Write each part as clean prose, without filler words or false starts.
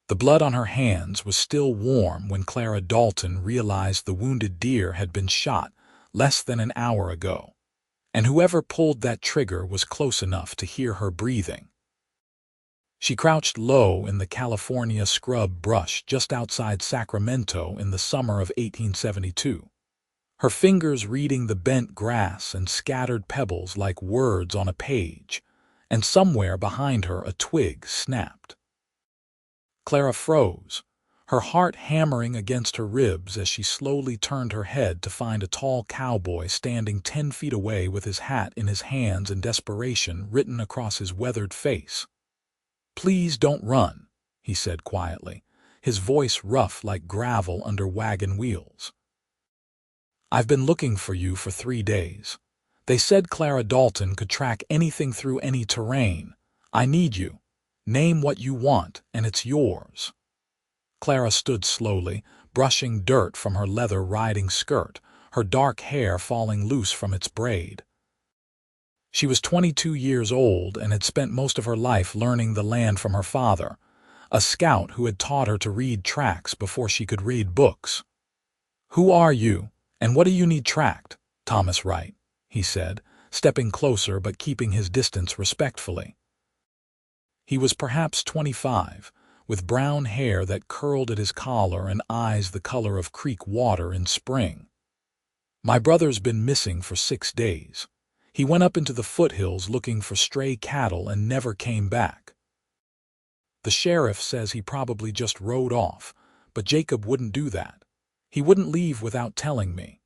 The blood on her hands was still warm when Clara Dalton realized the wounded deer had been shot less than an hour ago, and whoever pulled that trigger was close enough to hear her breathing. She crouched low in the California scrub brush just outside Sacramento in the summer of 1872, her fingers reading the bent grass and scattered pebbles like words on a page, and somewhere behind her a twig snapped. Clara froze, her heart hammering against her ribs as she slowly turned her head to find a tall cowboy standing 10 feet away with his hat in his hands and desperation written across his weathered face. "Please don't run," he said quietly, his voice rough like gravel under wagon wheels. "I've been looking for you for 3 days. They said Clara Dalton could track anything through any terrain. I need you. Name what you want, and it's yours." Clara stood slowly, brushing dirt from her leather riding skirt, her dark hair falling loose from its braid. She was 22 years old and had spent most of her life learning the land from her father, a scout who had taught her to read tracks before she could read books. "Who are you, and what do you need tracked, Thomas Wright?" he said, stepping closer but keeping his distance respectfully. He was perhaps 25, with brown hair that curled at his collar and eyes the color of creek water in spring. "My brother's been missing for 6 days. He went up into the foothills looking for stray cattle and never came back. The sheriff says he probably just rode off, but Jacob wouldn't do that. He wouldn't leave without telling me."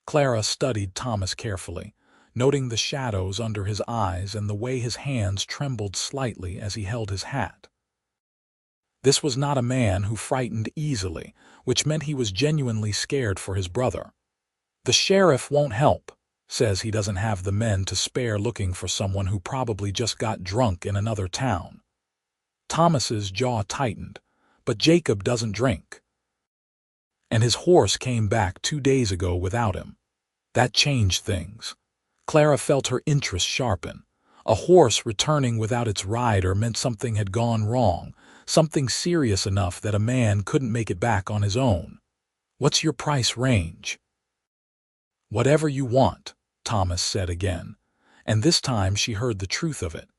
Clara studied Thomas carefully, noting the shadows under his eyes and the way his hands trembled slightly as he held his hat. This was not a man who frightened easily, which meant he was genuinely scared for his brother. "The sheriff won't help. Says he doesn't have the men to spare looking for someone who probably just got drunk in another town." Thomas's jaw tightened, but Jacob doesn't drink. "And his horse came back 2 days ago without him. That changed things." Clara felt her interest sharpen. A horse returning without its rider meant something had gone wrong, something serious enough that a man couldn't make it back on his own. "What's your price range?" "Whatever you want," Thomas said again, and this time she heard the truth of it.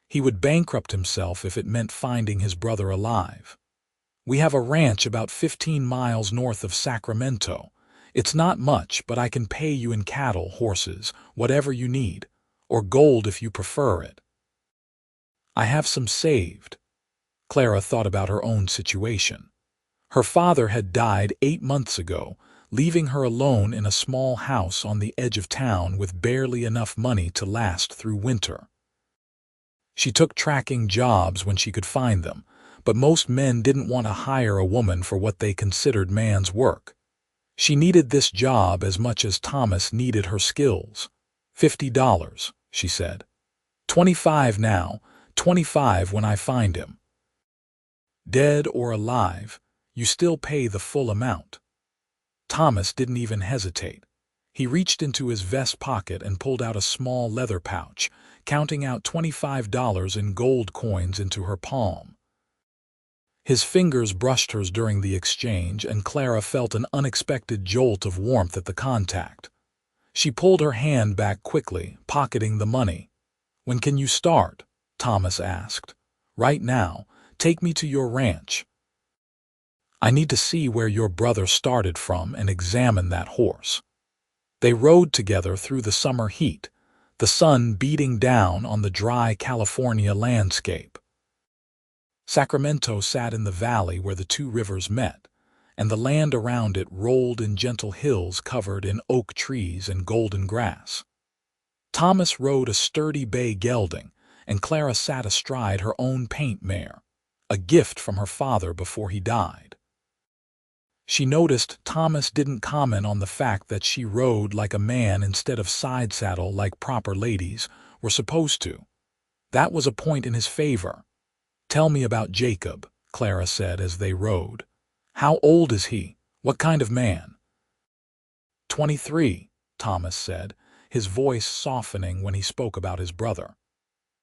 He would bankrupt himself if it meant finding his brother alive. "We have a ranch about 15 miles north of Sacramento. It's not much, but I can pay you in cattle, horses, whatever you need, or gold if you prefer it." "I have some saved." Clara thought about her own situation. Her father had died 8 months ago, leaving her alone in a small house on the edge of town with barely enough money to last through winter. She took tracking jobs when she could find them, but most men didn't want to hire a woman for what they considered man's work. She needed this job as much as Thomas needed her skills. $50, she said. 25 now, 25 when I find him. Dead or alive, you still pay the full amount." Thomas didn't even hesitate. He reached into his vest pocket and pulled out a small leather pouch, counting out $25 in gold coins into her palm. His fingers brushed hers during the exchange, and Clara felt an unexpected jolt of warmth at the contact. She pulled her hand back quickly, pocketing the money. "When can you start?" Thomas asked. "Right now. Take me to your ranch. I need to see where your brother started from and examine that horse." They rode together through the summer heat, the sun beating down on the dry California landscape. Sacramento sat in the valley where the two rivers met, and the land around it rolled in gentle hills covered in oak trees and golden grass. Thomas rode a sturdy bay gelding, and Clara sat astride her own paint mare, a gift from her father before he died. She noticed Thomas didn't comment on the fact that she rode like a man instead of side saddle like proper ladies were supposed to. That was a point in his favor. "Tell me about Jacob," Clara said as they rode. "How old is he? What kind of man?" 23, Thomas said, his voice softening when he spoke about his brother.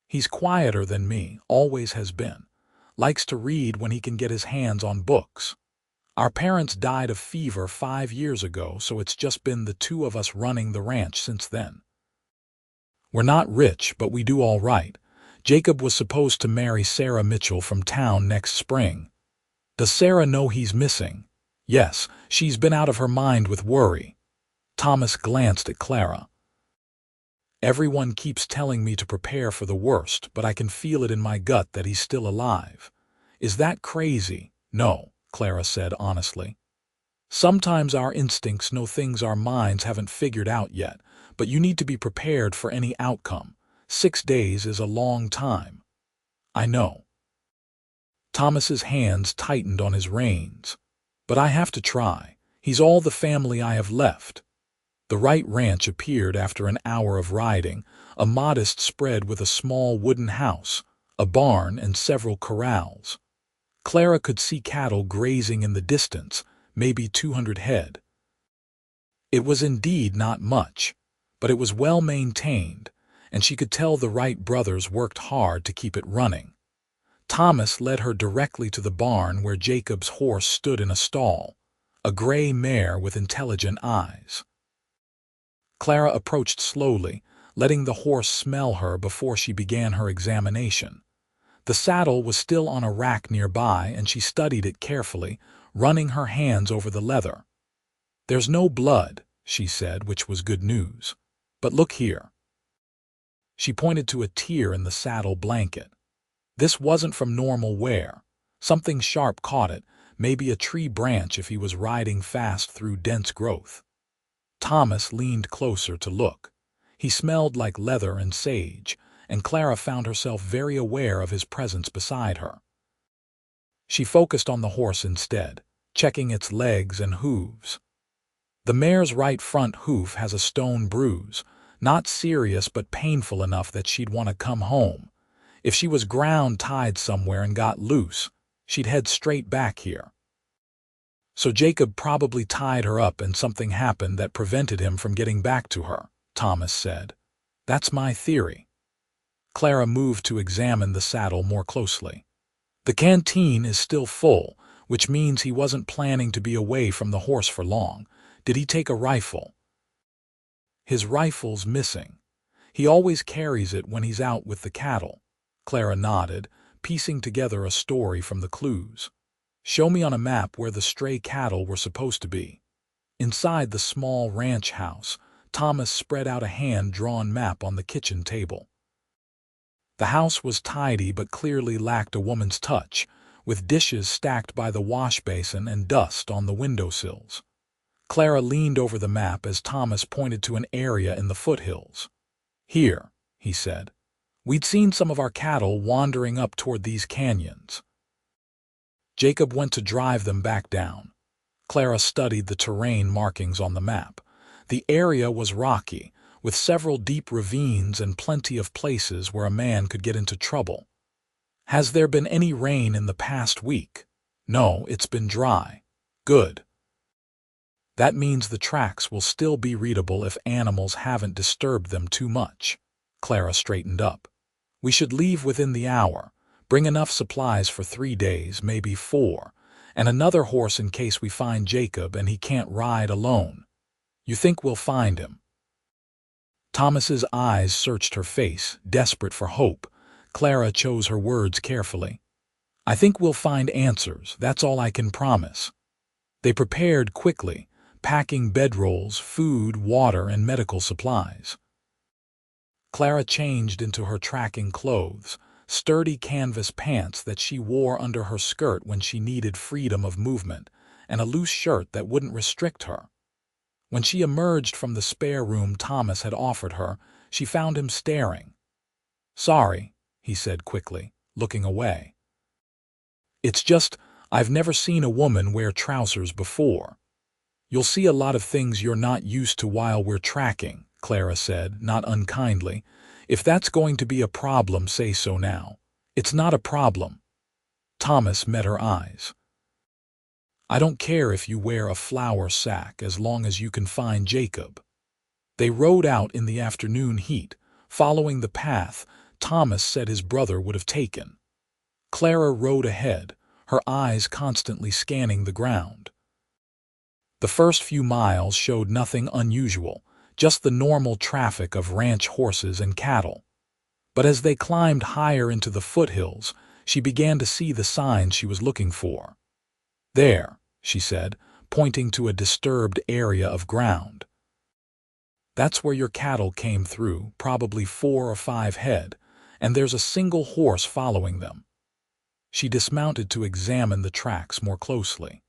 "He's quieter than me, always has been. Likes to read when he can get his hands on books. Our parents died of fever 5 years ago, so it's just been the two of us running the ranch since then. We're not rich, but we do all right. Jacob was supposed to marry Sarah Mitchell from town next spring. Does Sarah know he's missing? Yes, she's been out of her mind with worry. Thomas glanced at Clara. Everyone keeps telling me to prepare for the worst, but I can feel it in my gut that he's still alive. Is that crazy? No, Clara said honestly. Sometimes our instincts know things our minds haven't figured out yet, but you need to be prepared for any outcome. 6 days is a long time. I know. Thomas's hands tightened on his reins. But I have to try. He's all the family I have left. The Wright ranch appeared after an hour of riding, a modest spread with a small wooden house, a barn, and several corrals. Clara could see cattle grazing in the distance, maybe 200 head. It was indeed not much, but it was well maintained, and she could tell the Wright brothers worked hard to keep it running. Thomas led her directly to the barn where Jacob's horse stood in a stall, a gray mare with intelligent eyes. Clara approached slowly, letting the horse smell her before she began her examination. The saddle was still on a rack nearby, and she studied it carefully, running her hands over the leather. "There's no blood," she said, which was good news. "But look here." She pointed to a tear in the saddle blanket. This wasn't from normal wear. Something sharp caught it, maybe a tree branch if he was riding fast through dense growth. Thomas leaned closer to look. He smelled like leather and sage, and Clara found herself very aware of his presence beside her. She focused on the horse instead, checking its legs and hooves. The mare's right front hoof has a stone bruise, not serious but painful enough that she'd want to come home. If she was ground tied somewhere and got loose, she'd head straight back here. So Jacob probably tied her up and something happened that prevented him from getting back to her, Thomas said. That's my theory. Clara moved to examine the saddle more closely. The canteen is still full, which means he wasn't planning to be away from the horse for long. Did he take a rifle? His rifle's missing. He always carries it when he's out with the cattle. Clara nodded, piecing together a story from the clues. Show me on a map where the stray cattle were supposed to be. Inside the small ranch house, Thomas spread out a hand-drawn map on the kitchen table. The house was tidy but clearly lacked a woman's touch, with dishes stacked by the wash basin and dust on the windowsills. Clara leaned over the map as Thomas pointed to an area in the foothills. Here, he said. We'd seen some of our cattle wandering up toward these canyons. Jacob went to drive them back down. Clara studied the terrain markings on the map. The area was rocky, with several deep ravines and plenty of places where a man could get into trouble. Has there been any rain in the past week? No, it's been dry. Good. That means the tracks will still be readable if animals haven't disturbed them too much. Clara straightened up. We should leave within the hour, bring enough supplies for 3 days, maybe 4, and another horse in case we find Jacob and he can't ride alone. You think we'll find him? Thomas's eyes searched her face, desperate for hope. Clara chose her words carefully. I think we'll find answers, that's all I can promise. They prepared quickly, packing bedrolls, food, water, and medical supplies. Clara changed into her tracking clothes, sturdy canvas pants that she wore under her skirt when she needed freedom of movement, and a loose shirt that wouldn't restrict her. When she emerged from the spare room Thomas had offered her, she found him staring. Sorry, he said quickly, looking away. It's just, I've never seen a woman wear trousers before. You'll see a lot of things you're not used to while we're tracking, Clara said, not unkindly. If that's going to be a problem, say so now. It's not a problem. Thomas met her eyes. I don't care if you wear a flour sack as long as you can find Jacob. They rode out in the afternoon heat, following the path Thomas said his brother would have taken. Clara rode ahead, her eyes constantly scanning the ground. The first few miles showed nothing unusual, just the normal traffic of ranch horses and cattle. But as they climbed higher into the foothills, she began to see the signs she was looking for. "There," she said, pointing to a disturbed area of ground. "That's where your cattle came through, probably 4 or 5 head, and there's a single horse following them." She dismounted to examine the tracks more closely.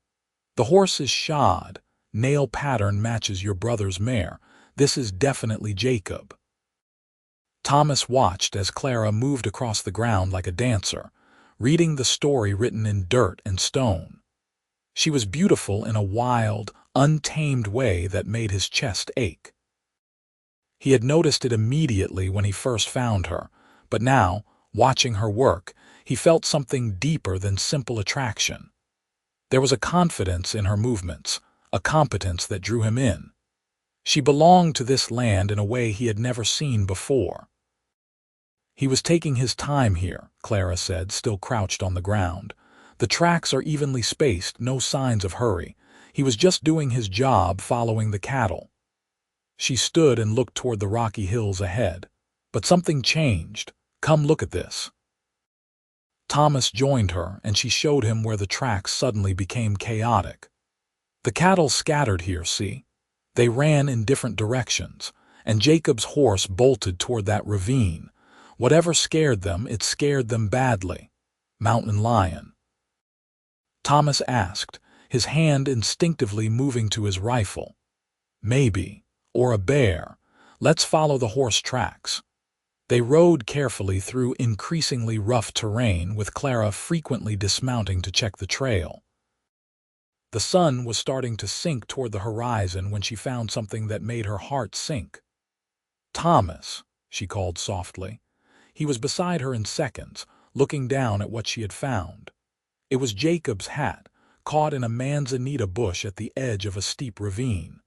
"The horse is shod. Nail pattern matches your brother's mare. This is definitely Jacob." Thomas watched as Clara moved across the ground like a dancer, reading the story written in dirt and stone. She was beautiful in a wild, untamed way that made his chest ache. He had noticed it immediately when he first found her, but now, watching her work, he felt something deeper than simple attraction. There was a confidence in her movements, a competence that drew him in. She belonged to this land in a way he had never seen before. "He was taking his time here," Clara said, still crouched on the ground. "The tracks are evenly spaced, no signs of hurry. He was just doing his job, following the cattle." She stood and looked toward the rocky hills ahead. "But something changed. Come look at this." Thomas joined her, and she showed him where the tracks suddenly became chaotic. "The cattle scattered here, see? They ran in different directions, and Jacob's horse bolted toward that ravine. Whatever scared them, it scared them badly. Mountain lion." Thomas asked, his hand instinctively moving to his rifle. "Maybe. Or a bear. Let's follow the horse tracks." They rode carefully through increasingly rough terrain, with Clara frequently dismounting to check the trail. The sun was starting to sink toward the horizon when she found something that made her heart sink. "Thomas," she called softly. He was beside her in seconds, looking down at what she had found. It was Jacob's hat, caught in a manzanita bush at the edge of a steep ravine.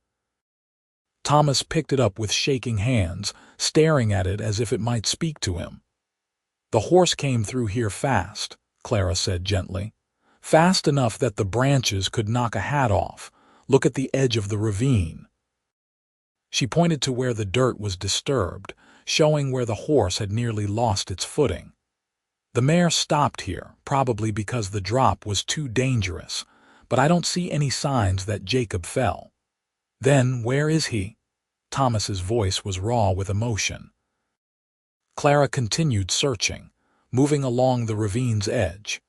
Thomas picked it up with shaking hands, staring at it as if it might speak to him. "The horse came through here fast," Clara said gently. "Fast enough that the branches could knock a hat off. Look at the edge of the ravine." She pointed to where the dirt was disturbed, showing where the horse had nearly lost its footing. "The mare stopped here, probably because the drop was too dangerous, but I don't see any signs that Jacob fell." "Then where is he?" Thomas's voice was raw with emotion. Clara continued searching, moving along the ravine's edge.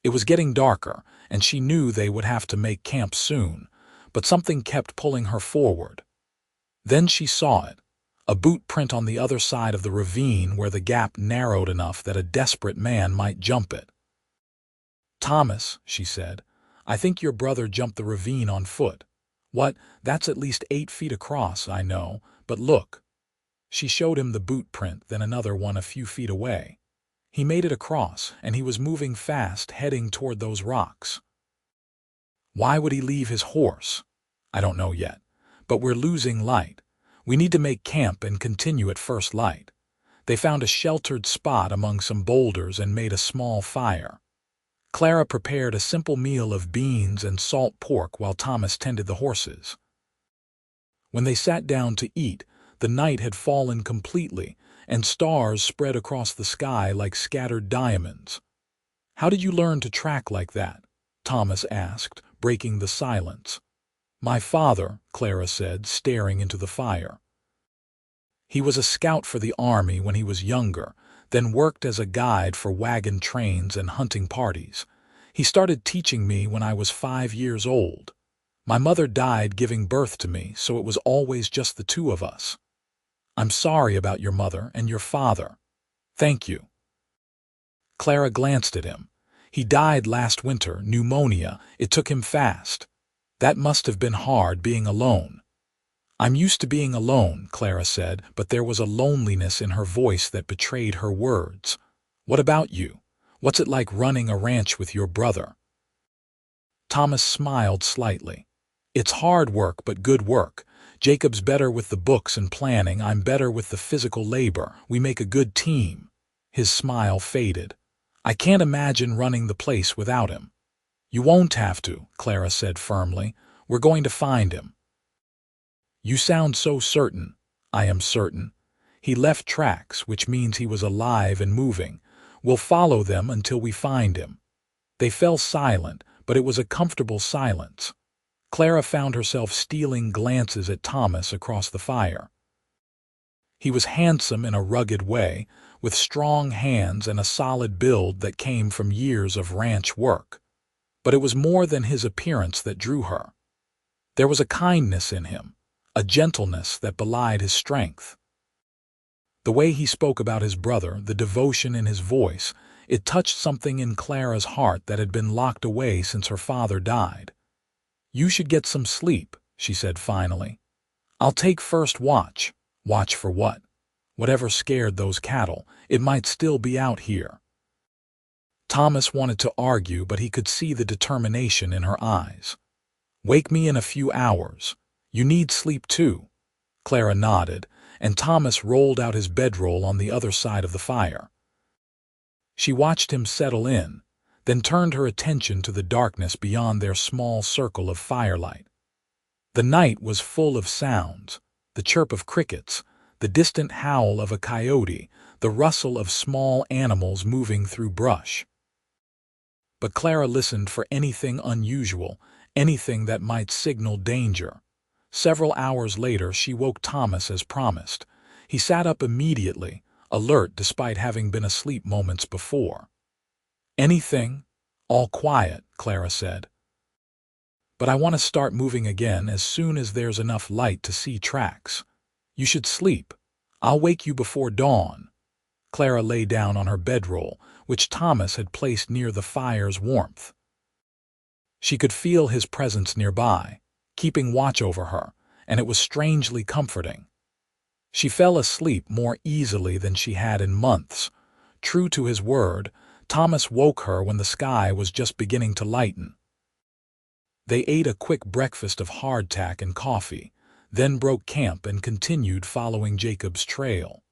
It was getting darker, and she knew they would have to make camp soon, but something kept pulling her forward. Then she saw it, a boot print on the other side of the ravine where the gap narrowed enough that a desperate man might jump it. "Thomas," she said, "I think your brother jumped the ravine on foot. What? That's at least 8 feet across, I know, but look." She showed him the boot print, then another one a few feet away. He made it across, and he was moving fast, heading toward those rocks. "Why would he leave his horse?" "I don't know yet, but we're losing light. We need to make camp and continue at first light." They found a sheltered spot among some boulders and made a small fire. Clara prepared a simple meal of beans and salt pork while Thomas tended the horses. When they sat down to eat, the night had fallen completely, and stars spread across the sky like scattered diamonds. "How did you learn to track like that?" Thomas asked, breaking the silence. "My father," Clara said, staring into the fire. "He was a scout for the army when he was younger, then worked as a guide for wagon trains and hunting parties. He started teaching me when I was 5 years old. My mother died giving birth to me, so it was always just the 2 of us. I'm sorry about your mother and your father." "Thank you." Clara glanced at him. "He died last winter, pneumonia. It took him fast. That must have been hard, being alone." "I'm used to being alone," Clara said, but there was a loneliness in her voice that betrayed her words. "What about you? What's it like running a ranch with your brother?" Thomas smiled slightly. "It's hard work, but good work. Jacob's better with the books and planning. I'm better with the physical labor. We make a good team." His smile faded. I can't imagine running the place without him." "You won't have to," Clara said firmly. "We're going to find him." "You sound so certain." "I am certain. He left tracks, which means he was alive and moving. We'll follow them until we find him." They fell silent, but it was a comfortable silence. Clara found herself stealing glances at Thomas across the fire. He was handsome in a rugged way, with strong hands and a solid build that came from years of ranch work. But it was more than his appearance that drew her. There was a kindness in him, a gentleness that belied his strength. The way he spoke about his brother, the devotion in his voice, it touched something in Clara's heart that had been locked away since her father died. "You should get some sleep," she said finally. "I'll take first watch." "Watch for what?" "Whatever scared those cattle. It might still be out here." Thomas wanted to argue, but he could see the determination in her eyes. "Wake me in a few hours. You need sleep too." Clara nodded, and Thomas rolled out his bedroll on the other side of the fire. She watched him settle in, then turned her attention to the darkness beyond their small circle of firelight. The night was full of sounds: the chirp of crickets, the distant howl of a coyote, the rustle of small animals moving through brush. But Clara listened for anything unusual, anything that might signal danger. Several hours later she woke Thomas as promised. He sat up immediately, alert despite having been asleep moments before. "Anything?" "All quiet," Clara said. "But I want to start moving again as soon as there's enough light to see tracks. You should sleep. I'll wake you before dawn." Clara lay down on her bedroll, which Thomas had placed near the fire's warmth. She could feel his presence nearby, keeping watch over her, and it was strangely comforting. She fell asleep more easily than she had in months. True to his word, Thomas woke her when the sky was just beginning to lighten. They ate a quick breakfast of hardtack and coffee, then broke camp and continued following Jacob's trail.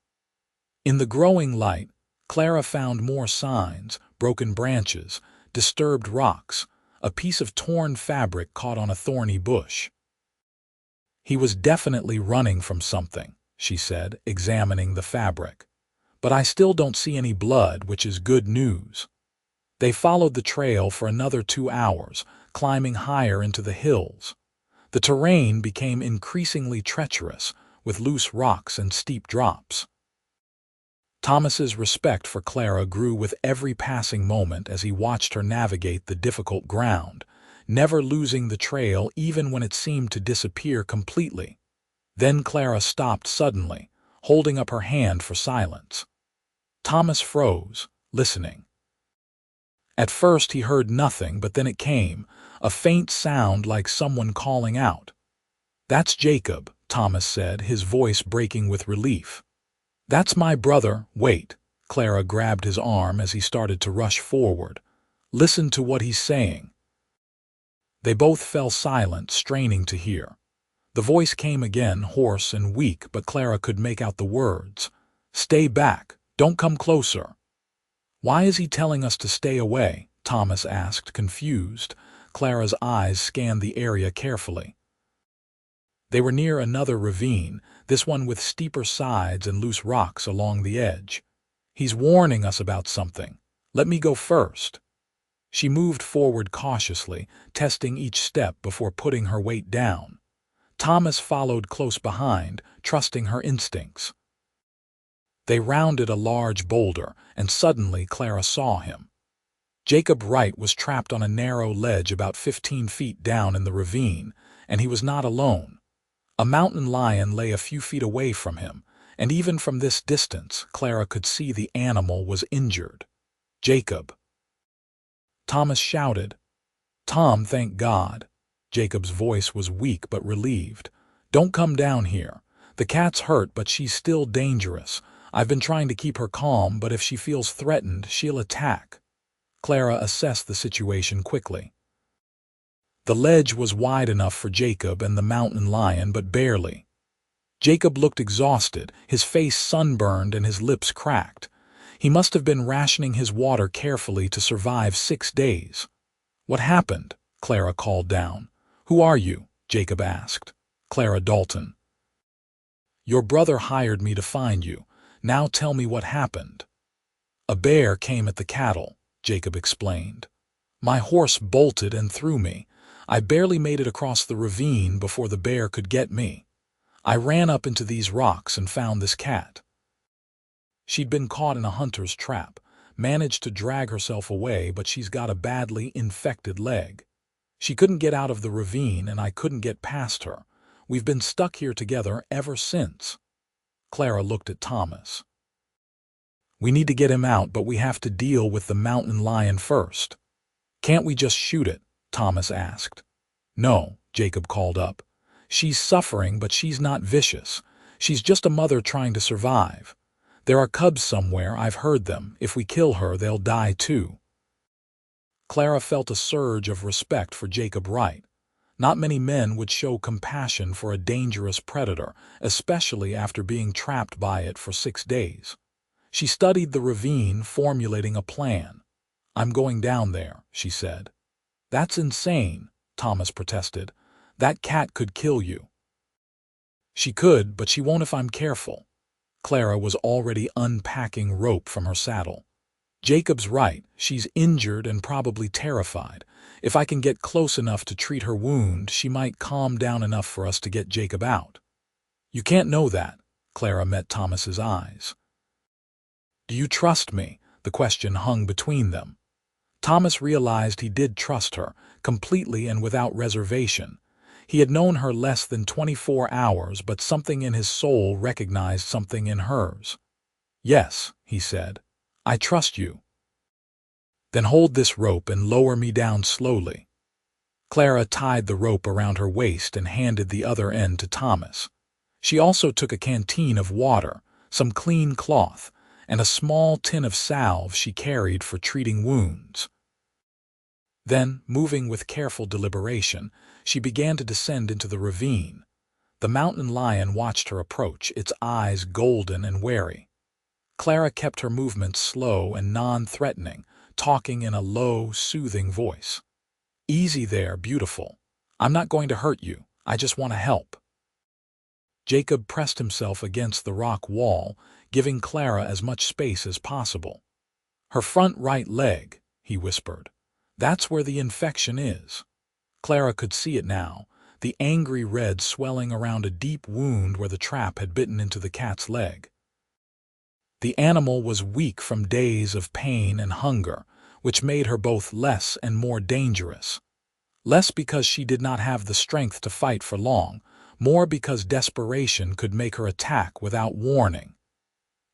In the growing light, Clara found more signs: broken branches, disturbed rocks, a piece of torn fabric caught on a thorny bush. "He was definitely running from something," she said, examining the fabric. "But I still don't see any blood, which is good news." They followed the trail for another 2 hours, climbing higher into the hills. The terrain became increasingly treacherous, with loose rocks and steep drops. Thomas's respect for Clara grew with every passing moment as he watched her navigate the difficult ground, never losing the trail even when it seemed to disappear completely. Then Clara stopped suddenly, holding up her hand for silence. Thomas froze, listening. At first he heard nothing, but then it came, a faint sound like someone calling out. "That's Jacob," Thomas said, his voice breaking with relief. "That's my brother. Wait." Clara grabbed his arm as he started to rush forward. "Listen to what he's saying." They both fell silent, straining to hear. The voice came again, hoarse and weak, but Clara could make out the words. "Stay back. Don't come closer." "Why is he telling us to stay away?" Thomas asked, confused. Clara's eyes scanned the area carefully. They were near another ravine, this one with steeper sides and loose rocks along the edge. "He's warning us about something. Let me go first." She moved forward cautiously, testing each step before putting her weight down. Thomas followed close behind, trusting her instincts. They rounded a large boulder, and suddenly Clara saw him. Jacob Wright was trapped on a narrow ledge about 15 feet down in the ravine, and he was not alone. A mountain lion lay a few feet away from him, and even from this distance, Clara could see the animal was injured. "Jacob!" Thomas shouted. "Tom, thank God." Jacob's voice was weak but relieved. "Don't come down here. The cat's hurt, but she's still dangerous. I've been trying to keep her calm, but if she feels threatened, she'll attack." Clara assessed the situation quickly. The ledge was wide enough for Jacob and the mountain lion, but barely. Jacob looked exhausted, his face sunburned and his lips cracked. He must have been rationing his water carefully to survive 6 days. "What happened?" Clara called down. "Who are you?" Jacob asked. "Clara Dalton." "Your brother hired me to find you. Now tell me what happened." "A bear came at the cattle," Jacob explained. "My horse bolted and threw me. I barely made it across the ravine before the bear could get me. I ran up into these rocks and found this cat. She'd been caught in a hunter's trap, managed to drag herself away, but she's got a badly infected leg. She couldn't get out of the ravine and I couldn't get past her. We've been stuck here together ever since." Clara looked at Thomas. "We need to get him out, but we have to deal with the mountain lion first." "Can't we just shoot it?" Thomas asked. "No," Jacob called up. "She's suffering, but she's not vicious. She's just a mother trying to survive. There are cubs somewhere, I've heard them. If we kill her, they'll die too." Clara felt a surge of respect for Jacob Wright. Not many men would show compassion for a dangerous predator, especially after being trapped by it for 6 days. She studied the ravine, formulating a plan. "I'm going down there," she said. "That's insane," Thomas protested. "That cat could kill you." "She could, but she won't if I'm careful." Clara was already unpacking rope from her saddle. "Jacob's right. She's injured and probably terrified. If I can get close enough to treat her wound, she might calm down enough for us to get Jacob out." "You can't know that." Clara met Thomas's eyes. "Do you trust me?" The question hung between them. Thomas realized he did trust her, completely and without reservation. He had known her less than 24 hours, but something in his soul recognized something in hers. "Yes," he said. "I trust you." "Then hold this rope and lower me down slowly." Clara tied the rope around her waist and handed the other end to Thomas. She also took a canteen of water, some clean cloth, and a small tin of salve she carried for treating wounds. Then, moving with careful deliberation, she began to descend into the ravine. The mountain lion watched her approach, its eyes golden and wary. Clara kept her movements slow and non-threatening, talking in a low, soothing voice. "Easy there, beautiful. I'm not going to hurt you. I just want to help." Jacob pressed himself against the rock wall, giving Clara as much space as possible. "Her front right leg," he whispered. "That's where the infection is." Clara could see it now, the angry red swelling around a deep wound where the trap had bitten into the cat's leg. The animal was weak from days of pain and hunger, which made her both less and more dangerous. Less because she did not have the strength to fight for long, more because desperation could make her attack without warning.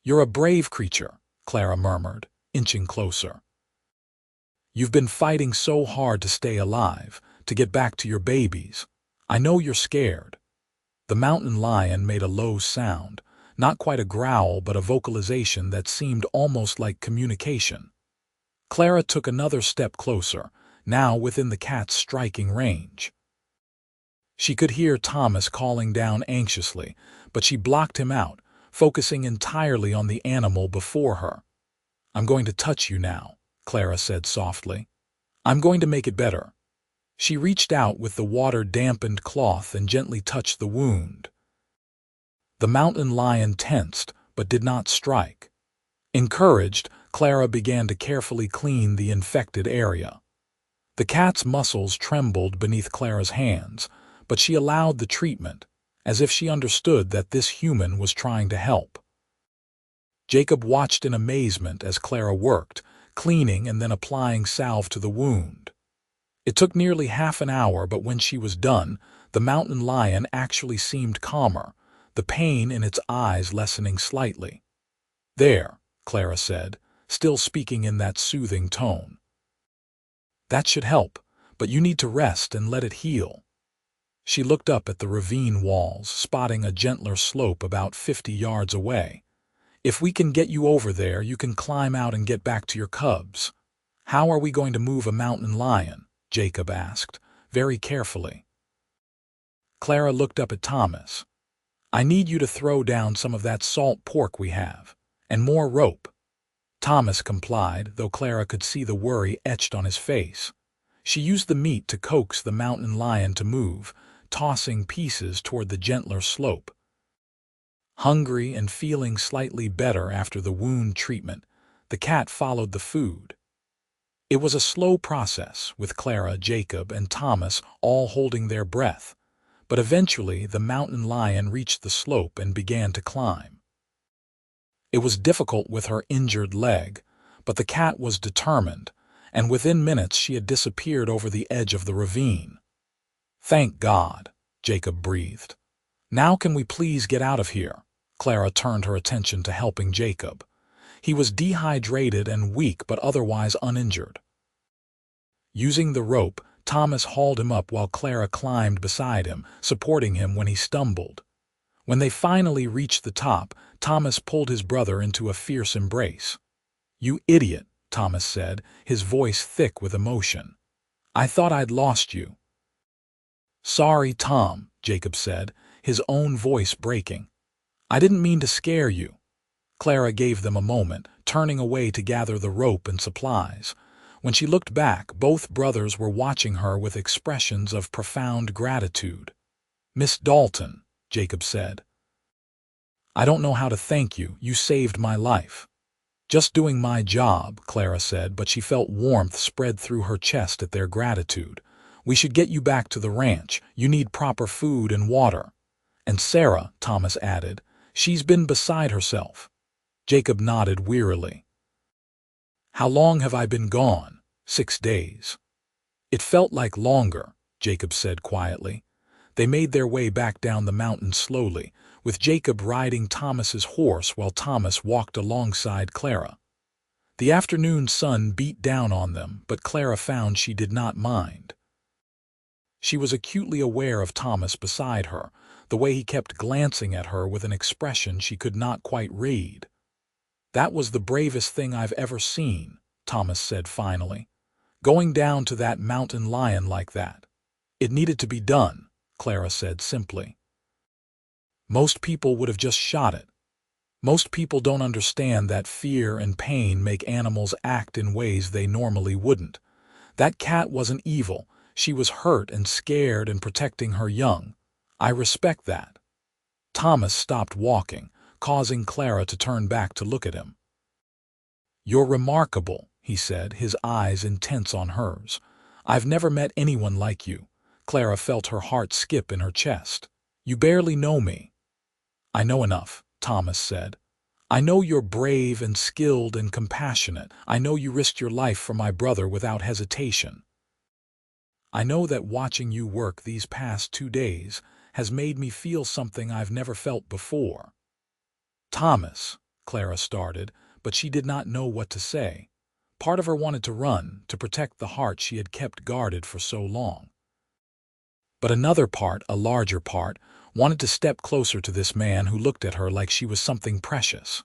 "You're a brave creature," Clara murmured, inching closer. "You've been fighting so hard to stay alive, to get back to your babies. I know you're scared." The mountain lion made a low sound, not quite a growl but a vocalization that seemed almost like communication. Clara took another step closer, now within the cat's striking range. She could hear Thomas calling down anxiously, but she blocked him out, focusing entirely on the animal before her. "I'm going to touch you now," Clara said softly. "I'm going to make it better." She reached out with the water-dampened cloth and gently touched the wound. The mountain lion tensed, but did not strike. Encouraged, Clara began to carefully clean the infected area. The cat's muscles trembled beneath Clara's hands, but she allowed the treatment, as if she understood that this human was trying to help. Jacob watched in amazement as Clara worked, cleaning and then applying salve to the wound. It took nearly half an hour, but when she was done, the mountain lion actually seemed calmer, the pain in its eyes lessening slightly. "There," Clara said, still speaking in that soothing tone. "That should help, but you need to rest and let it heal." She looked up at the ravine walls, spotting a gentler slope about 50 yards away. "If we can get you over there, you can climb out and get back to your cubs." "How are we going to move a mountain lion?" Jacob asked, very carefully. Clara looked up at Thomas. "I need you to throw down some of that salt pork we have, and more rope." Thomas complied, though Clara could see the worry etched on his face. She used the meat to coax the mountain lion to move, tossing pieces toward the gentler slope. Hungry and feeling slightly better after the wound treatment, the cat followed the food. It was a slow process, with Clara, Jacob, and Thomas all holding their breath, but eventually the mountain lion reached the slope and began to climb. It was difficult with her injured leg, but the cat was determined, and within minutes she had disappeared over the edge of the ravine. "Thank God," Jacob breathed. "Now can we please get out of here?" Clara turned her attention to helping Jacob. He was dehydrated and weak but otherwise uninjured. Using the rope, Thomas hauled him up while Clara climbed beside him, supporting him when he stumbled. When they finally reached the top, Thomas pulled his brother into a fierce embrace. "You idiot," Thomas said, his voice thick with emotion. "I thought I'd lost you." "Sorry, Tom," Jacob said, his own voice breaking. "I didn't mean to scare you." Clara gave them a moment, turning away to gather the rope and supplies. When she looked back, both brothers were watching her with expressions of profound gratitude. "Miss Dalton," Jacob said, "I don't know how to thank you. You saved my life." "Just doing my job," Clara said, but she felt warmth spread through her chest at their gratitude. "We should get you back to the ranch. You need proper food and water." "And Sarah," Thomas added, "she's been beside herself." Jacob nodded wearily. "How long have I been gone?" 6 days. "It felt like longer," Jacob said quietly. They made their way back down the mountain slowly, with Jacob riding Thomas's horse while Thomas walked alongside Clara. The afternoon sun beat down on them, but Clara found she did not mind. She was acutely aware of Thomas beside her, the way he kept glancing at her with an expression she could not quite read. "That was the bravest thing I've ever seen," Thomas said finally. "Going down to that mountain lion like that. It needed to be done," Clara said simply. "Most people would have just shot it. Most people don't understand that fear and pain make animals act in ways they normally wouldn't. That cat wasn't evil. She was hurt and scared and protecting her young. I respect that." Thomas stopped walking, causing Clara to turn back to look at him. "You're remarkable," he said, his eyes intense on hers. "I've never met anyone like you." Clara felt her heart skip in her chest. "You barely know me." "I know enough," Thomas said. "I know you're brave and skilled and compassionate. I know you risked your life for my brother without hesitation. I know that watching you work these past 2 days has made me feel something I've never felt before." "Thomas," Clara started, but she did not know what to say. Part of her wanted to run, to protect the heart she had kept guarded for so long. But another part, a larger part, wanted to step closer to this man who looked at her like she was something precious.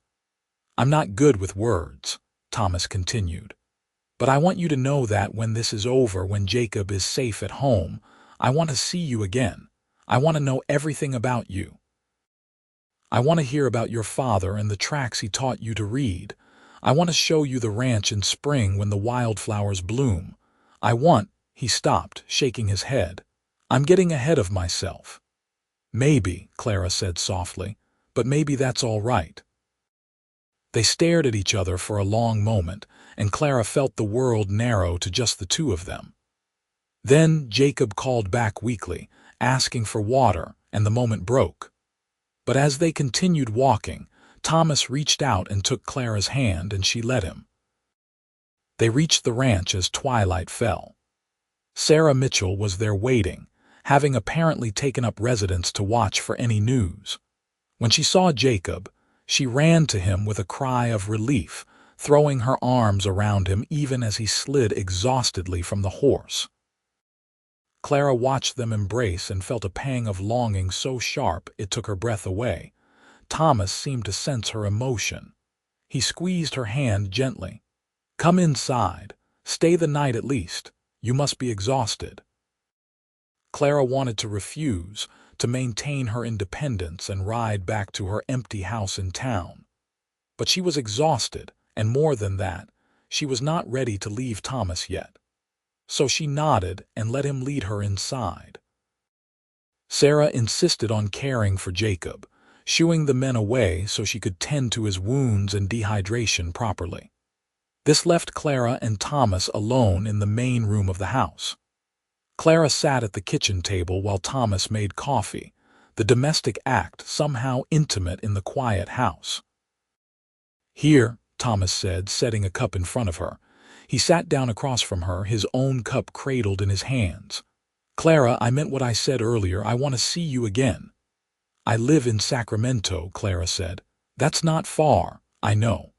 "I'm not good with words," Thomas continued. "But I want you to know that when this is over, when Jacob is safe at home, I want to see you again. I want to know everything about you. I want to hear about your father and the tracks he taught you to read. I want to show you the ranch in spring when the wildflowers bloom. I want—" He stopped, shaking his head. "I'm getting ahead of myself." "Maybe," Clara said softly, "but maybe that's all right." They stared at each other for a long moment, and Clara felt the world narrow to just the two of them. Then Jacob called back weakly, asking for water, and the moment broke. But as they continued walking, Thomas reached out and took Clara's hand, and she led him. They reached the ranch as twilight fell. Sarah Mitchell was there waiting, having apparently taken up residence to watch for any news. When she saw Jacob, she ran to him with a cry of relief, throwing her arms around him even as he slid exhaustedly from the horse. Clara watched them embrace and felt a pang of longing so sharp it took her breath away. Thomas seemed to sense her emotion. He squeezed her hand gently. "Come inside. Stay the night at least. You must be exhausted." Clara wanted to refuse, to maintain her independence and ride back to her empty house in town. But she was exhausted, And more than that, she was not ready to leave Thomas yet. So she nodded and let him lead her inside. Sarah insisted on caring for Jacob, shooing the men away so she could tend to his wounds and dehydration properly. This left Clara and Thomas alone in the main room of the house. Clara sat at the kitchen table while Thomas made coffee, the domestic act somehow intimate in the quiet house. "Here," Thomas said, setting a cup in front of her. He sat down across from her, his own cup cradled in his hands. "Clara, I meant what I said earlier. I want to see you again." "I live in Sacramento," Clara said. "That's not far, I know.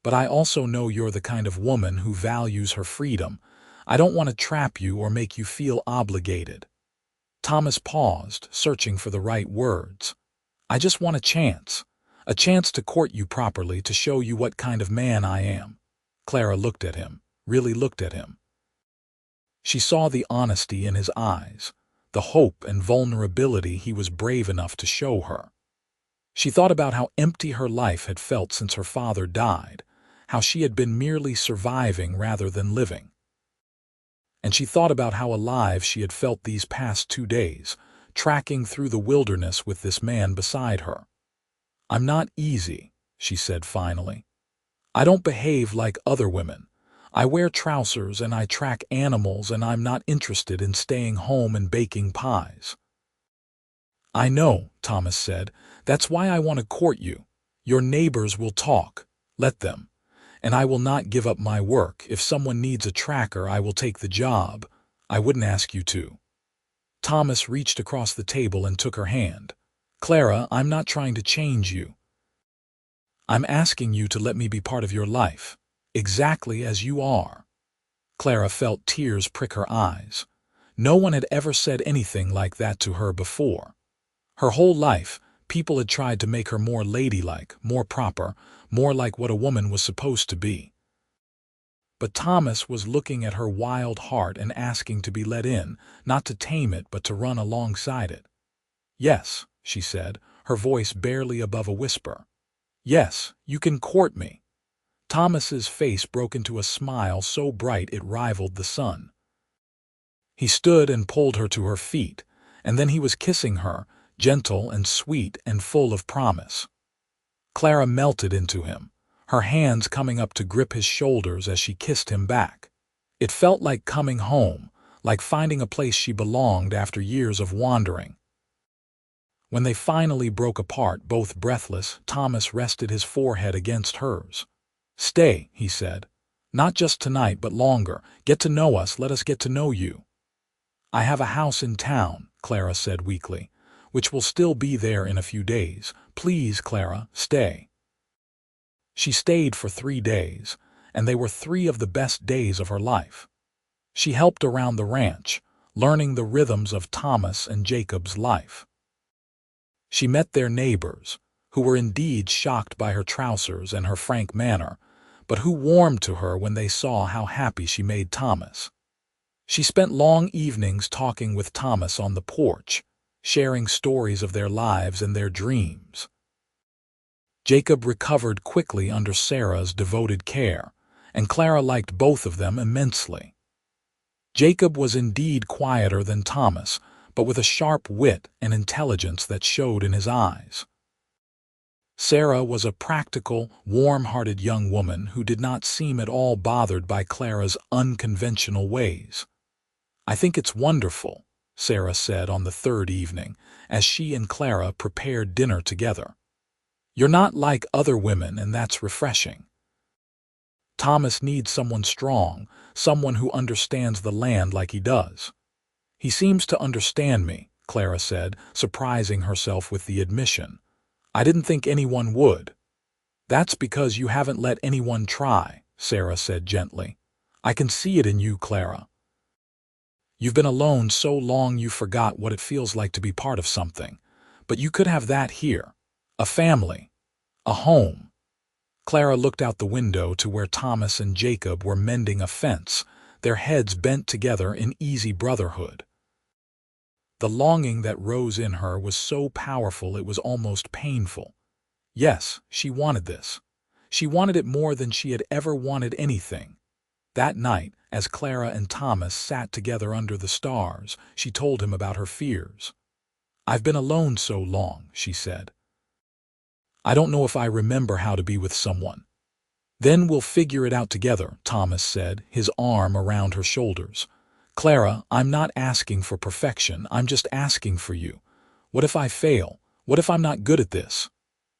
But I also know you're the kind of woman who values her freedom. I don't want to trap you or make you feel obligated." Thomas paused, searching for the right words. "I just want a chance to court you properly, to show you what kind of man I am." Clara looked at him, really looked at him. She saw the honesty in his eyes, the hope and vulnerability he was brave enough to show her. She thought about how empty her life had felt since her father died, how she had been merely surviving rather than living. And she thought about how alive she had felt these past 2 days, tracking through the wilderness with this man beside her. "I'm not easy," she said finally. "I don't behave like other women. I wear trousers and I track animals, and I'm not interested in staying home and baking pies." "I know," Thomas said. "That's why I want to court you. Your neighbors will talk. Let them. And I will not give up my work. If someone needs a tracker, I will take the job. I wouldn't ask you to." Thomas reached across the table and took her hand. "Clara, I'm not trying to change you. I'm asking you to let me be part of your life, exactly as you are." Clara felt tears prick her eyes. No one had ever said anything like that to her before. Her whole life, people had tried to make her more ladylike, more proper, more like what a woman was supposed to be. But Thomas was looking at her wild heart and asking to be let in, not to tame it but to run alongside it. "Yes," she said, her voice barely above a whisper. "Yes, you can court me." Thomas's face broke into a smile so bright it rivaled the sun. He stood and pulled her to her feet, and then he was kissing her, gentle and sweet and full of promise. Clara melted into him, her hands coming up to grip his shoulders as she kissed him back. It felt like coming home, like finding a place she belonged after years of wandering. When they finally broke apart, both breathless, Thomas rested his forehead against hers. "Stay," he said. "Not just tonight, but longer. Get to know us, let us get to know you." "I have a house in town," Clara said weakly, "which will still be there in a few days. Please, Clara, stay." She stayed for 3 days, and they were 3 of the best days of her life. She helped around the ranch, learning the rhythms of Thomas and Jacob's life. She met their neighbors, who were indeed shocked by her trousers and her frank manner, but who warmed to her when they saw how happy she made Thomas. She spent long evenings talking with Thomas on the porch, sharing stories of their lives and their dreams. Jacob recovered quickly under Sarah's devoted care, and Clara liked both of them immensely. Jacob was indeed quieter than Thomas, but with a sharp wit and intelligence that showed in his eyes. Sarah was a practical, warm-hearted young woman who did not seem at all bothered by Clara's unconventional ways. "I think it's wonderful," Sarah said on the 3rd evening, as she and Clara prepared dinner together. "You're not like other women, and that's refreshing. Thomas needs someone strong, someone who understands the land like he does." "He seems to understand me," Clara said, surprising herself with the admission. "I didn't think anyone would." "That's because you haven't let anyone try," Sarah said gently. "I can see it in you, Clara. You've been alone so long you forgot what it feels like to be part of something. But you could have that here. A family. A home." Clara looked out the window to where Thomas and Jacob were mending a fence, their heads bent together in easy brotherhood. The longing that rose in her was so powerful it was almost painful. Yes, she wanted this. She wanted it more than she had ever wanted anything. That night, as Clara and Thomas sat together under the stars, she told him about her fears. "I've been alone so long," she said. "I don't know if I remember how to be with someone." "Then we'll figure it out together," Thomas said, his arm around her shoulders. "Clara, I'm not asking for perfection, I'm just asking for you. What if I fail? What if I'm not good at this?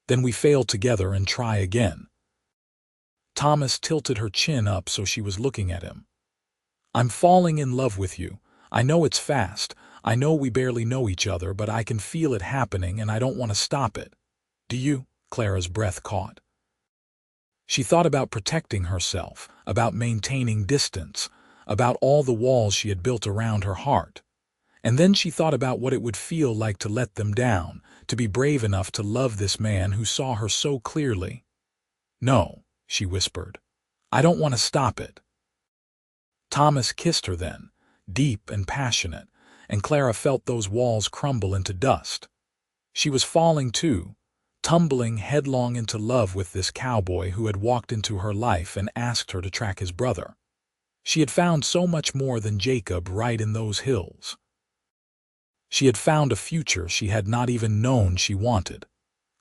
Then we fail together and try again." Thomas tilted her chin up so she was looking at him. "I'm falling in love with you. I know it's fast. I know we barely know each other, but I can feel it happening and I don't want to stop it." "Do you?" Clara's breath caught. She thought about protecting herself, about maintaining distance, about all the walls she had built around her heart. And then she thought about what it would feel like to let them down, to be brave enough to love this man who saw her so clearly. "No," she whispered. "I don't want to stop it." Thomas kissed her then, deep and passionate, and Clara felt those walls crumble into dust. She was falling too, tumbling headlong into love with this cowboy who had walked into her life and asked her to track his brother. She had found so much more than Jacob right in those hills. She had found a future she had not even known she wanted.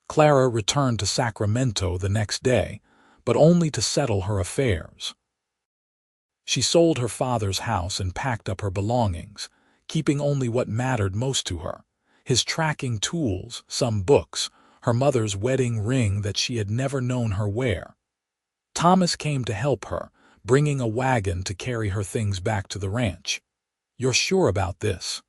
Clara returned to Sacramento the next day, but only to settle her affairs. She sold her father's house and packed up her belongings, keeping only what mattered most to her: his tracking tools, some books, her mother's wedding ring that she had never known her wear. Thomas came to help her, bringing a wagon to carry her things back to the ranch. "You're sure about this?"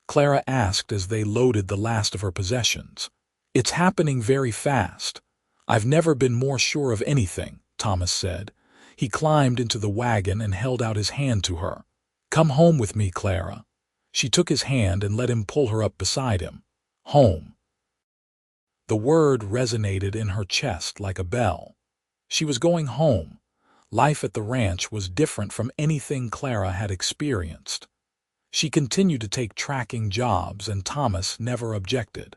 Clara asked as they loaded the last of her possessions. "It's happening very fast. I've never been more sure of anything," Thomas said. He climbed into the wagon and held out his hand to her. "Come home with me, Clara." She took his hand and let him pull her up beside him. Home. The word resonated in her chest like a bell. She was going home. Life at the ranch was different from anything Clara had experienced. She continued to take tracking jobs, and Thomas never objected.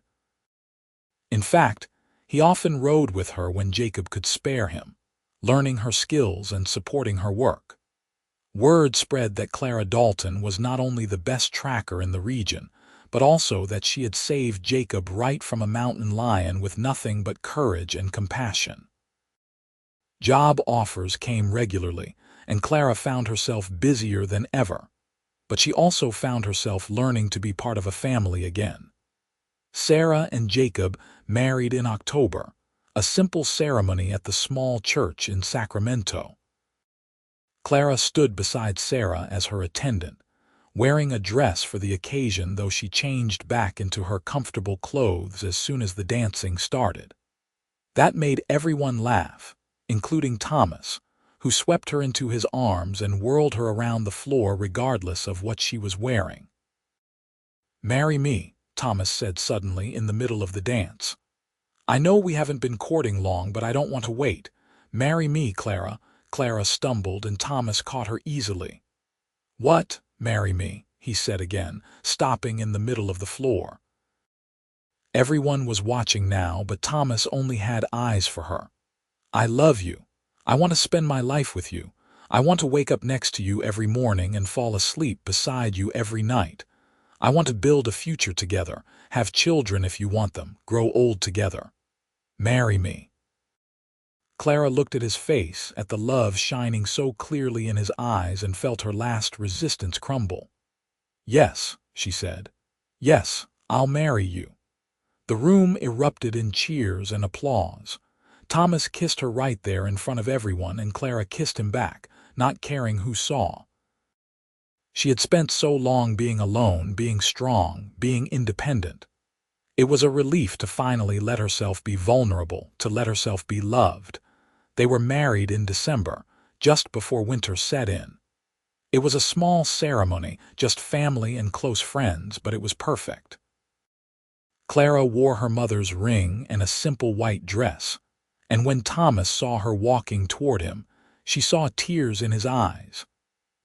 In fact, he often rode with her when Jacob could spare him, learning her skills and supporting her work. Word spread that Clara Dalton was not only the best tracker in the region, but also that she had saved Jacob right from a mountain lion with nothing but courage and compassion. Job offers came regularly, and Clara found herself busier than ever. But she also found herself learning to be part of a family again. Sarah and Jacob married in October, a simple ceremony at the small church in Sacramento. Clara stood beside Sarah as her attendant, wearing a dress for the occasion, though she changed back into her comfortable clothes as soon as the dancing started. That made everyone laugh, including Thomas, who swept her into his arms and whirled her around the floor regardless of what she was wearing. "Marry me," Thomas said suddenly in the middle of the dance. "I know we haven't been courting long, but I don't want to wait. Marry me, Clara." Clara stumbled, and Thomas caught her easily. "What? Marry me?" he said again, stopping in the middle of the floor. Everyone was watching now, but Thomas only had eyes for her. "I love you. I want to spend my life with you. I want to wake up next to you every morning and fall asleep beside you every night. I want to build a future together, have children if you want them, grow old together. Marry me." Clara looked at his face, at the love shining so clearly in his eyes, and felt her last resistance crumble. "Yes," she said. "Yes, I'll marry you." The room erupted in cheers and applause. Thomas kissed her right there in front of everyone, and Clara kissed him back, not caring who saw. She had spent so long being alone, being strong, being independent. It was a relief to finally let herself be vulnerable, to let herself be loved. They were married in December, just before winter set in. It was a small ceremony, just family and close friends, but it was perfect. Clara wore her mother's ring and a simple white dress, and when Thomas saw her walking toward him, she saw tears in his eyes.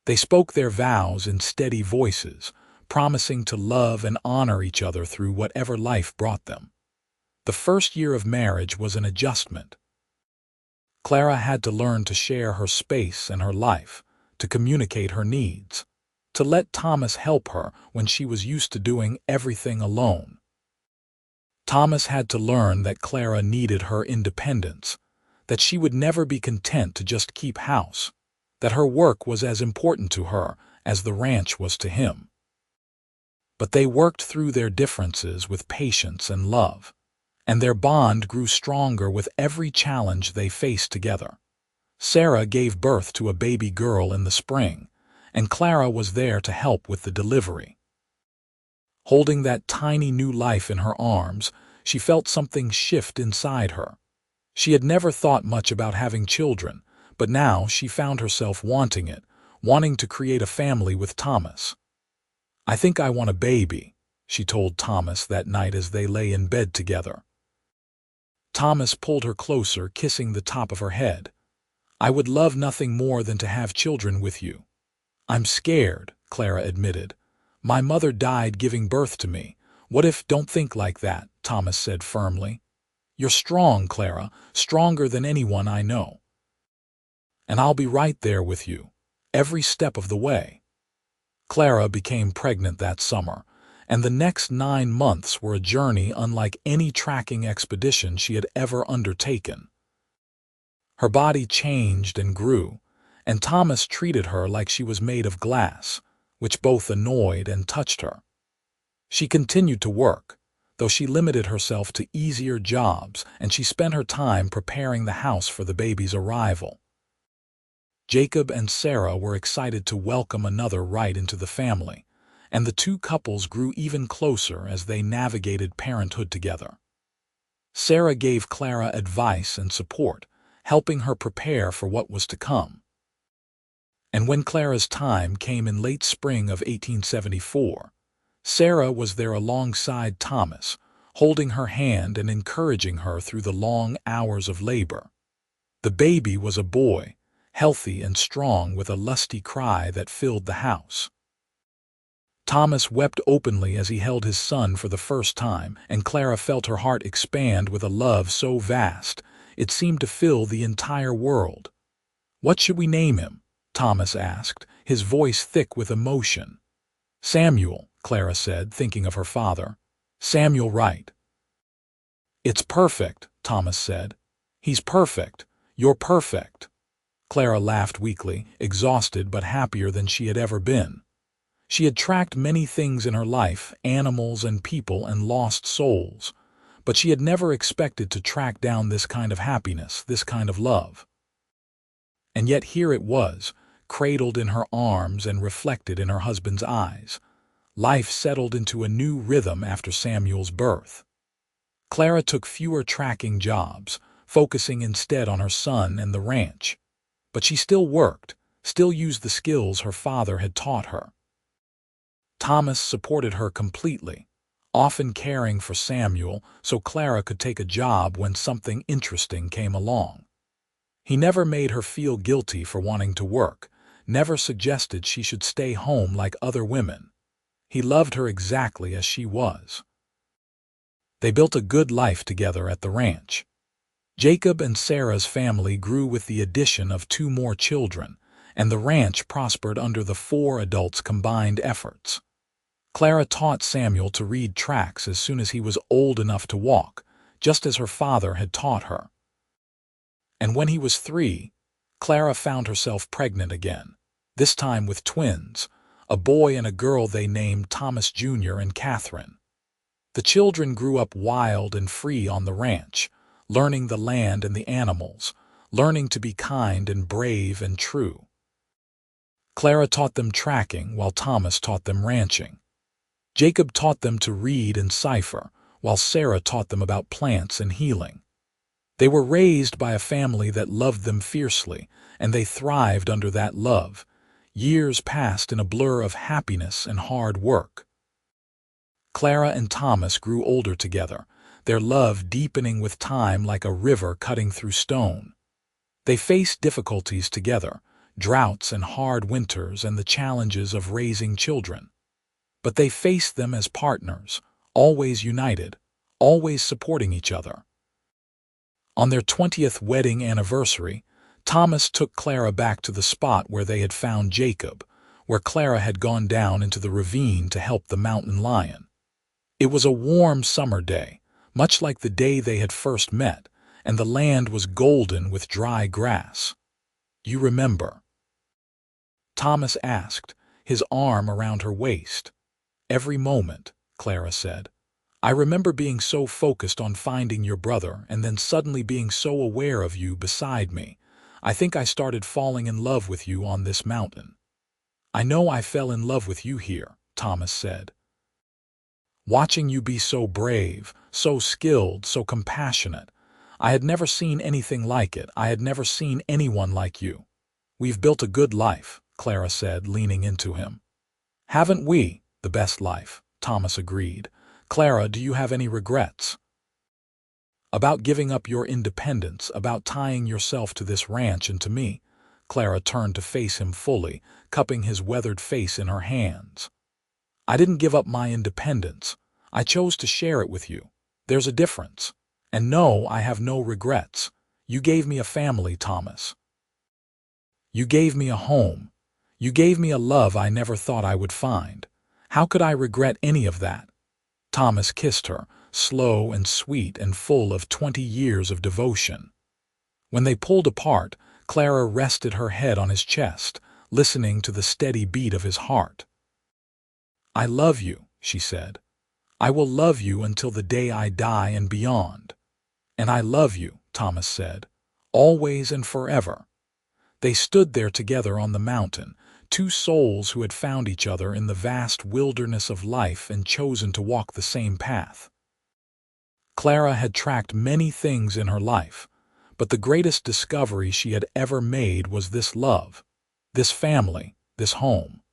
They spoke their vows in steady voices, promising to love and honor each other through whatever life brought them. The first year of marriage was an adjustment. Clara had to learn to share her space and her life, to communicate her needs, to let Thomas help her when she was used to doing everything alone. Thomas had to learn that Clara needed her independence, that she would never be content to just keep house, that her work was as important to her as the ranch was to him. But they worked through their differences with patience and love, and their bond grew stronger with every challenge they faced together. Sarah gave birth to a baby girl in the spring, and Clara was there to help with the delivery. Holding that tiny new life in her arms, she felt something shift inside her. She had never thought much about having children, but now she found herself wanting it, wanting to create a family with Thomas. "I think I want a baby," she told Thomas that night as they lay in bed together. Thomas pulled her closer, kissing the top of her head. "I would love nothing more than to have children with you." "I'm scared," Clara admitted. "My mother died giving birth to me. What if—" "Don't think like that," Thomas said firmly. "You're strong, Clara, stronger than anyone I know. And I'll be right there with you, every step of the way." Clara became pregnant that summer, and the next 9 months were a journey unlike any tracking expedition she had ever undertaken. Her body changed and grew, and Thomas treated her like she was made of glass, which both annoyed and touched her. She continued to work, though she limited herself to easier jobs, and she spent her time preparing the house for the baby's arrival. Jacob and Sarah were excited to welcome another Wright into the family, and the two couples grew even closer as they navigated parenthood together. Sarah gave Clara advice and support, helping her prepare for what was to come. And when Clara's time came in late spring of 1874, Sarah was there alongside Thomas, holding her hand and encouraging her through the long hours of labor. The baby was a boy, healthy and strong, with a lusty cry that filled the house. Thomas wept openly as he held his son for the first time, and Clara felt her heart expand with a love so vast it seemed to fill the entire world. "What should we name him?" Thomas asked, his voice thick with emotion. "Samuel," Clara said, thinking of her father. "Samuel Wright." "It's perfect," Thomas said. "He's perfect. You're perfect." Clara laughed weakly, exhausted but happier than she had ever been. She had tracked many things in her life, animals and people and lost souls, but she had never expected to track down this kind of happiness, this kind of love. And yet here it was, cradled in her arms and reflected in her husband's eyes. Life settled into a new rhythm after Samuel's birth. Clara took fewer tracking jobs, focusing instead on her son and the ranch. But she still worked, still used the skills her father had taught her. Thomas supported her completely, often caring for Samuel so Clara could take a job when something interesting came along. He never made her feel guilty for wanting to work, never suggested she should stay home like other women. He loved her exactly as she was. They built a good life together at the ranch. Jacob and Sarah's family grew with the addition of 2 more children, and the ranch prospered under the 4 adults' combined efforts. Clara taught Samuel to read tracks as soon as he was old enough to walk, just as her father had taught her. And when he was 3, Clara found herself pregnant again, this time with twins, a boy and a girl they named Thomas Jr. and Catherine. The children grew up wild and free on the ranch, learning the land and the animals, learning to be kind and brave and true. Clara taught them tracking while Thomas taught them ranching. Jacob taught them to read and cipher, while Sarah taught them about plants and healing. They were raised by a family that loved them fiercely, and they thrived under that love. Years passed in a blur of happiness and hard work. Clara and Thomas grew older together, their love deepening with time like a river cutting through stone. They faced difficulties together, droughts and hard winters and the challenges of raising children. But they faced them as partners, always united, always supporting each other. On their 20th wedding anniversary, Thomas took Clara back to the spot where they had found Jacob, where Clara had gone down into the ravine to help the mountain lion. It was a warm summer day, much like the day they had first met, and the land was golden with dry grass. "You remember?" Thomas asked, his arm around her waist. "Every moment," Clara said. "I remember being so focused on finding your brother and then suddenly being so aware of you beside me. I think I started falling in love with you on this mountain." "I know I fell in love with you here," Thomas said. "Watching you be so brave, so skilled, so compassionate. I had never seen anything like it. I had never seen anyone like you." "We've built a good life," Clara said, leaning into him. "Haven't we? The best life," Thomas agreed. "Clara, do you have any regrets?" "About giving up your independence, about tying yourself to this ranch and to me?" Clara turned to face him fully, cupping his weathered face in her hands. "I didn't give up my independence. I chose to share it with you. There's a difference. And no, I have no regrets. You gave me a family, Thomas. You gave me a home. You gave me a love I never thought I would find. How could I regret any of that?" Thomas kissed her, slow and sweet and full of 20 years of devotion. When they pulled apart, Clara rested her head on his chest, listening to the steady beat of his heart. "I love you," she said. "I will love you until the day I die and beyond." "And I love you," Thomas said, "always and forever." They stood there together on the mountain, two souls who had found each other in the vast wilderness of life and chosen to walk the same path. Clara had tracked many things in her life, but the greatest discovery she had ever made was this love, this family, this home.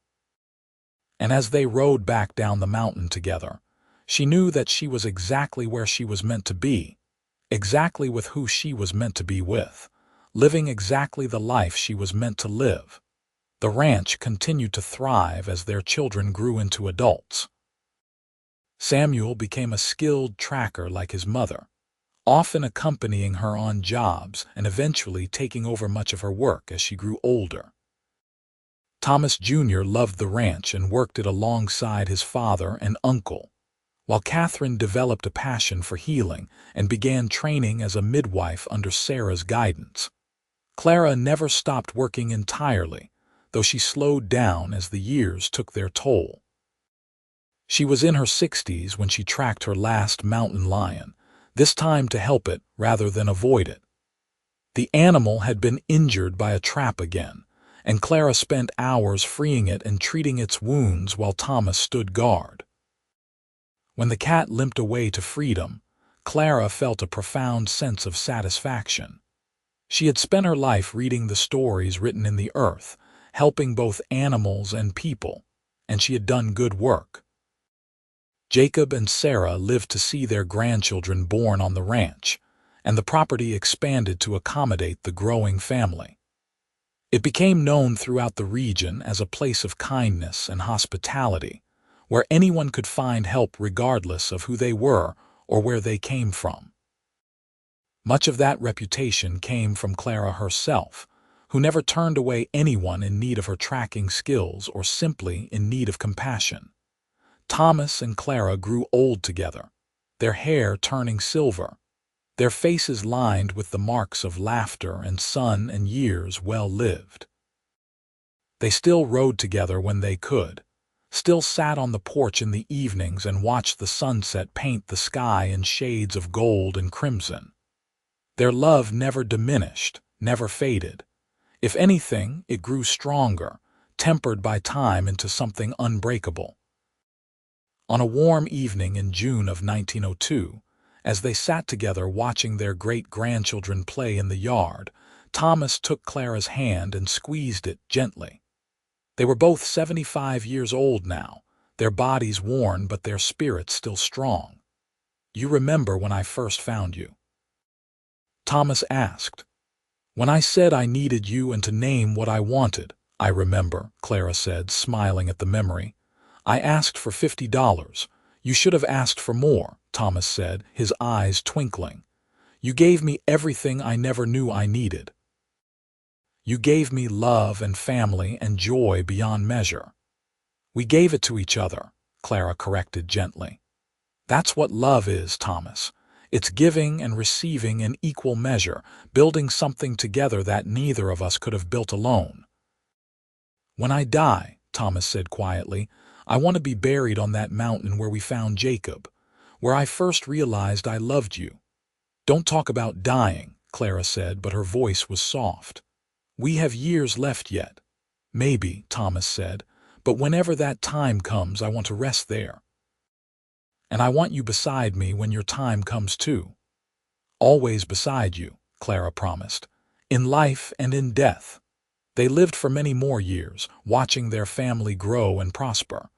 And as they rode back down the mountain together, she knew that she was exactly where she was meant to be, exactly with who she was meant to be with, living exactly the life she was meant to live. The ranch continued to thrive as their children grew into adults. Samuel became a skilled tracker like his mother, often accompanying her on jobs and eventually taking over much of her work as she grew older. Thomas Jr. loved the ranch and worked it alongside his father and uncle, while Catherine developed a passion for healing and began training as a midwife under Sarah's guidance. Clara never stopped working entirely, though she slowed down as the years took their toll. She was in her 60s when she tracked her last mountain lion, this time to help it rather than avoid it. The animal had been injured by a trap again, and Clara spent hours freeing it and treating its wounds while Thomas stood guard. When the cat limped away to freedom, Clara felt a profound sense of satisfaction. She had spent her life reading the stories written in the earth, helping both animals and people, and she had done good work. Jacob and Sarah lived to see their grandchildren born on the ranch, and the property expanded to accommodate the growing family. It became known throughout the region as a place of kindness and hospitality, where anyone could find help regardless of who they were or where they came from. Much of that reputation came from Clara herself, who never turned away anyone in need of her tracking skills or simply in need of compassion. Thomas and Clara grew old together, their hair turning silver, their faces lined with the marks of laughter and sun and years well lived. They still rode together when they could, still sat on the porch in the evenings and watched the sunset paint the sky in shades of gold and crimson. Their love never diminished, never faded. If anything, it grew stronger, tempered by time into something unbreakable. On a warm evening in June of 1902, as they sat together watching their great-grandchildren play in the yard, Thomas took Clara's hand and squeezed it gently. They were both 75 years old now, their bodies worn but their spirits still strong. "You remember when I first found you?" Thomas asked. "When I said I needed you and to name what I wanted, I remember," Clara said, smiling at the memory. "I asked for $50. You should have asked for more," Thomas said, his eyes twinkling. You gave me everything I never knew I needed. You gave me love and family and joy beyond measure. We gave it to each other, Clara corrected gently. That's what love is, Thomas. It's giving and receiving in equal measure, building something together that neither of us could have built alone. When I die, Thomas said quietly, I want to be buried on that mountain where we found Jacob, where I first realized I loved you. Don't talk about dying, Clara said, but her voice was soft. We have years left yet. Maybe, Thomas said, but whenever that time comes, I want to rest there. And I want you beside me when your time comes too. Always beside you, Clara promised, in life and in death. They lived for many more years, watching their family grow and prosper.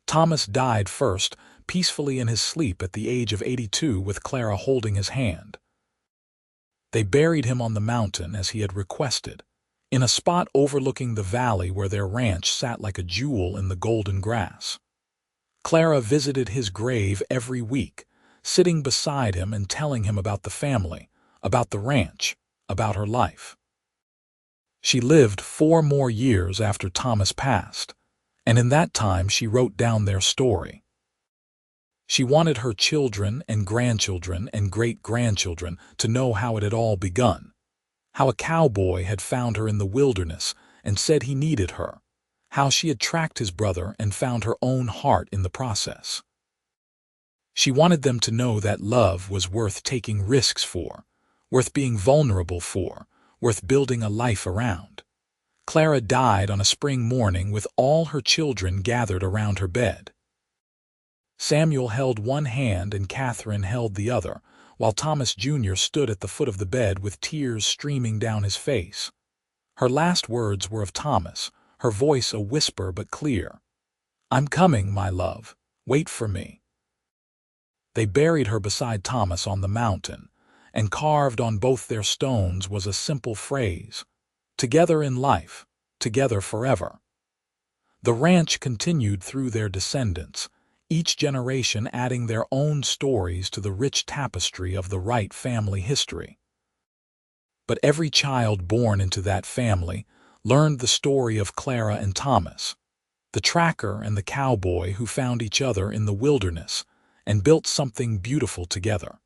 Thomas died first, peacefully in his sleep at the age of 82 with Clara holding his hand. They buried him on the mountain as he had requested, in a spot overlooking the valley where their ranch sat like a jewel in the golden grass. Clara visited his grave every week, sitting beside him and telling him about the family, about the ranch, about her life. She lived 4 more years after Thomas passed, and in that time she wrote down their story. She wanted her children and grandchildren and great-grandchildren to know how it had all begun, how a cowboy had found her in the wilderness and said he needed her, how she had tracked his brother and found her own heart in the process. She wanted them to know that love was worth taking risks for, worth being vulnerable for, worth building a life around. Clara died on a spring morning with all her children gathered around her bed. Samuel held one hand and Catherine held the other, while Thomas Jr. stood at the foot of the bed with tears streaming down his face. Her last words were of Thomas, her voice a whisper but clear. I'm coming, my love. Wait for me. They buried her beside Thomas on the mountain, and carved on both their stones was a simple phrase, together in life, together forever. The ranch continued through their descendants, each generation adding their own stories to the rich tapestry of the Wright family history. But every child born into that family learned the story of Clara and Thomas, the tracker and the cowboy who found each other in the wilderness and built something beautiful together.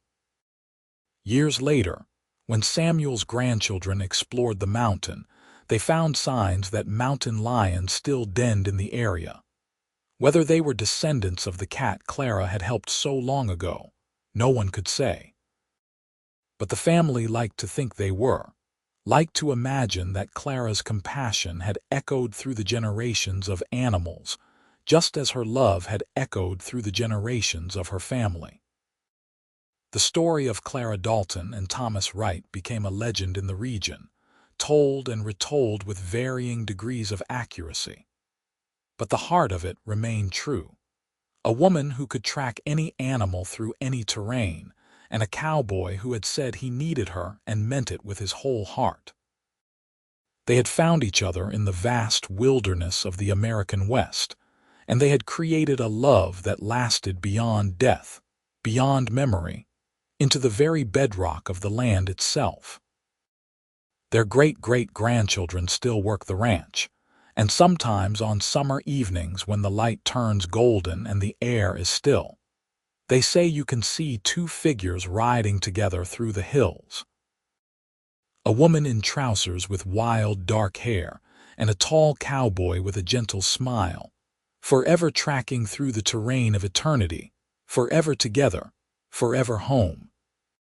Years later, when Samuel's grandchildren explored the mountain, they found signs that mountain lions still denned in the area. Whether they were descendants of the cat Clara had helped so long ago, no one could say. But the family liked to think they were, liked to imagine that Clara's compassion had echoed through the generations of animals, just as her love had echoed through the generations of her family. The story of Clara Dalton and Thomas Wright became a legend in the region, told and retold with varying degrees of accuracy. But the heart of it remained true. A woman who could track any animal through any terrain, and a cowboy who had said he needed her and meant it with his whole heart. They had found each other in the vast wilderness of the American West, and they had created a love that lasted beyond death, beyond memory, into the very bedrock of the land itself. Their great-great-grandchildren still work the ranch, and sometimes on summer evenings when the light turns golden and the air is still, they say you can see 2 figures riding together through the hills. A woman in trousers with wild dark hair, and a tall cowboy with a gentle smile, forever tracking through the terrain of eternity, forever together, forever home.